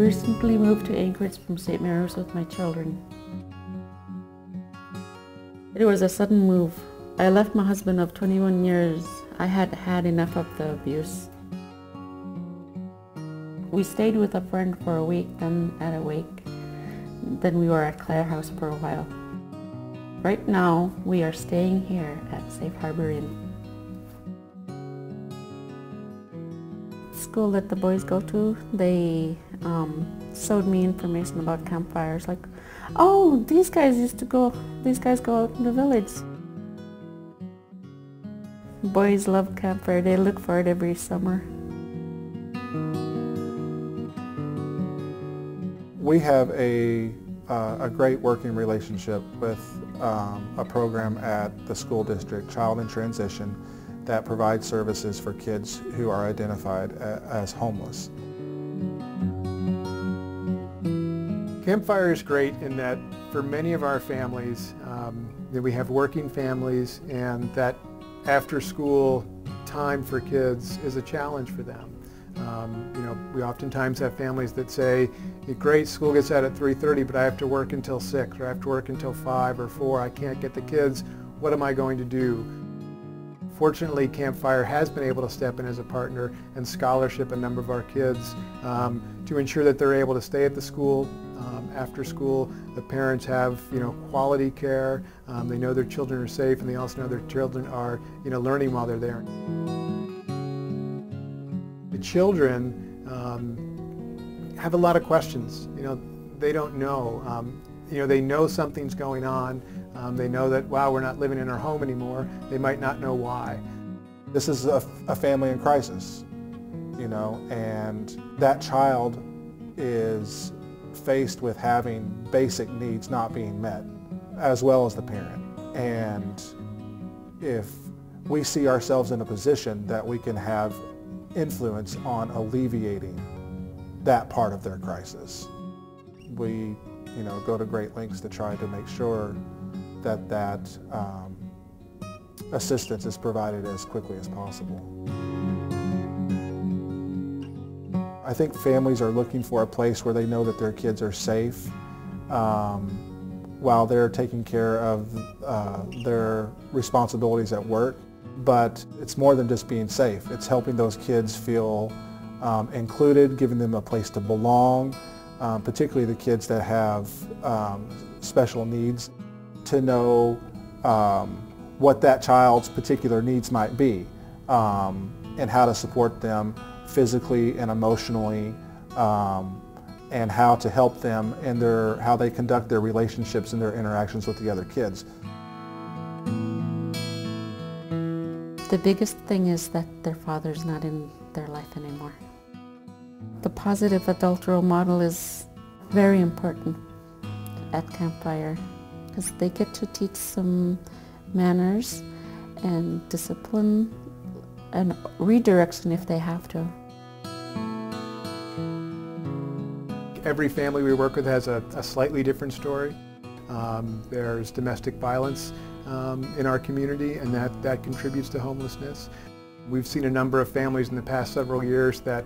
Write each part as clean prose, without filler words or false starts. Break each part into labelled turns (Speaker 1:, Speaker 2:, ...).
Speaker 1: recently moved to Anchorage from St. Mary's with my children. It was a sudden move. I left my husband of 21 years. I had had enough of the abuse. We stayed with a friend for a week, then at a wake. Then we were at Clare House for a while. Right now, we are staying here at Safe Harbor Inn. School that the boys go to, they showed me information about campfires, like, oh, these guys go out in the village. Boys love campfire, they look for it every summer.
Speaker 2: We have a great working relationship with a program at the school district, Child in Transition, that provides services for kids who are identified as homeless.
Speaker 3: Campfire is great in that for many of our families, that we have working families, and that after school time for kids is a challenge for them. We oftentimes have families that say, great, school gets out at 3:30, but I have to work until 6, or I have to work until 5 or 4. I can't get the kids. What am I going to do? Fortunately, Campfire has been able to step in as a partner and scholarship a number of our kids to ensure that they're able to stay at the school. After school, the parents have quality care. They know their children are safe, and they also know their children are learning while they're there. The children have a lot of questions. They don't know. They know something's going on. They know that, wow, we're not living in our home anymore. They might not know why.
Speaker 2: This is a family in crisis, and that child is faced with having basic needs not being met, as well as the parent. And if we see ourselves in a position that we can have influence on alleviating that part of their crisis, we go to great lengths to try to make sure that assistance is provided as quickly as possible. I think families are looking for a place where they know that their kids are safe while they're taking care of their responsibilities at work. But it's more than just being safe. It's helping those kids feel included, giving them a place to belong, particularly the kids that have special needs, to know what that child's particular needs might be and how to support them physically and emotionally, and how to help them in how they conduct their relationships and their interactions with the other kids.
Speaker 1: The biggest thing is that their father's not in their life anymore. The positive adult role model is very important at Campfire, because they get to teach some manners and discipline and redirection if they have to.
Speaker 3: Every family we work with has a slightly different story. There's domestic violence in our community, and that contributes to homelessness. We've seen a number of families in the past several years that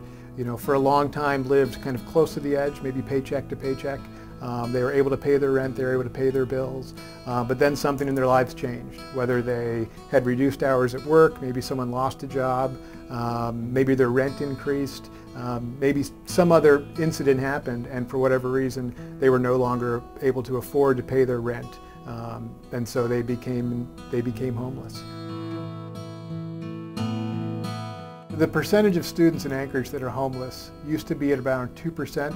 Speaker 3: for a long time lived kind of close to the edge, maybe paycheck to paycheck. They were able to pay their rent, they were able to pay their bills, but then something in their lives changed. Whether they had reduced hours at work, maybe someone lost a job, maybe their rent increased, maybe some other incident happened, and for whatever reason they were no longer able to afford to pay their rent, and so they became homeless. The percentage of students in Anchorage that are homeless used to be at about 2%.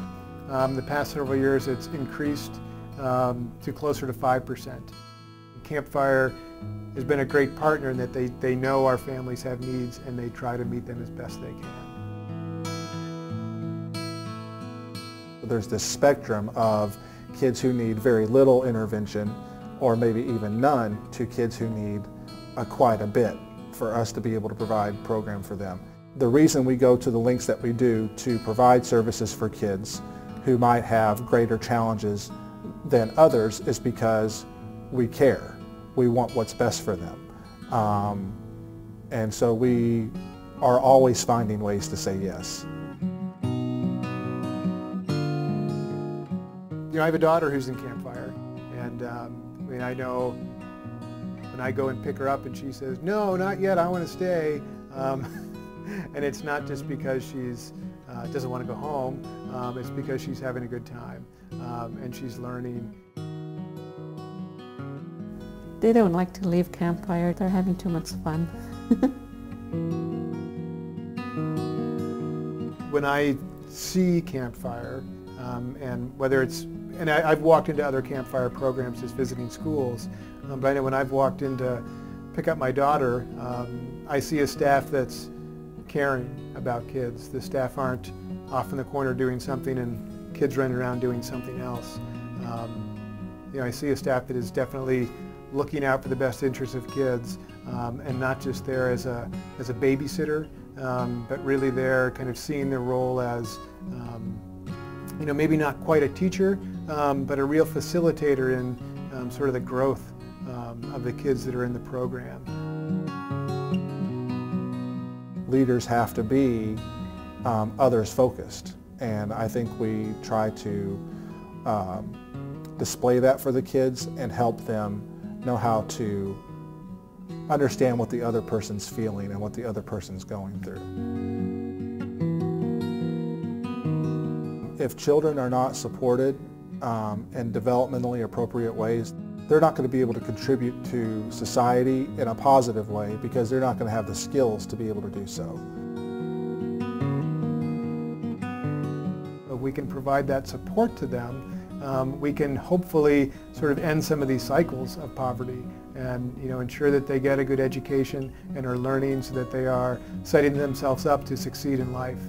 Speaker 3: The past several years it's increased to closer to 5%. Campfire has been a great partner in that they know our families have needs, and they try to meet them as best they can.
Speaker 2: There's this spectrum of kids who need very little intervention, or maybe even none, to kids who need quite a bit for us to be able to provide a program for them. The reason we go to the lengths that we do to provide services for kids who might have greater challenges than others is because we care. We want what's best for them. And so we are always finding ways to say yes.
Speaker 3: I have a daughter who's in Campfire, and I know when I go and pick her up and she says, "No, not yet, I want to stay," and it's not just because she's doesn't want to go home, it's because she's having a good time, and she's learning.
Speaker 1: They don't like to leave Campfire. They're having too much fun.
Speaker 3: When I see Campfire, and whether it's, and I've walked into other Campfire programs just visiting schools, but I know when I've walked in to pick up my daughter, I see a staff that's caring about kids. The staff aren't off in the corner doing something and kids running around doing something else. I see a staff that is definitely looking out for the best interests of kids, and not just there as a babysitter, but really there kind of seeing their role as, maybe not quite a teacher, but a real facilitator in sort of the growth of the kids that are in the program.
Speaker 2: Leaders have to be others focused, and I think we try to display that for the kids and help them know how to understand what the other person's feeling and what the other person's going through. If children are not supported in developmentally appropriate ways, they're not going to be able to contribute to society in a positive way because they're not going to have the skills to be able to do so.
Speaker 3: If we can provide that support to them, we can hopefully sort of end some of these cycles of poverty and ensure that they get a good education and are learning so that they are setting themselves up to succeed in life.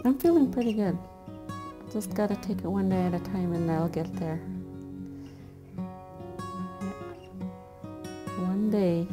Speaker 1: I'm feeling pretty good. Just got to take it one day at a time and I'll get there. One day.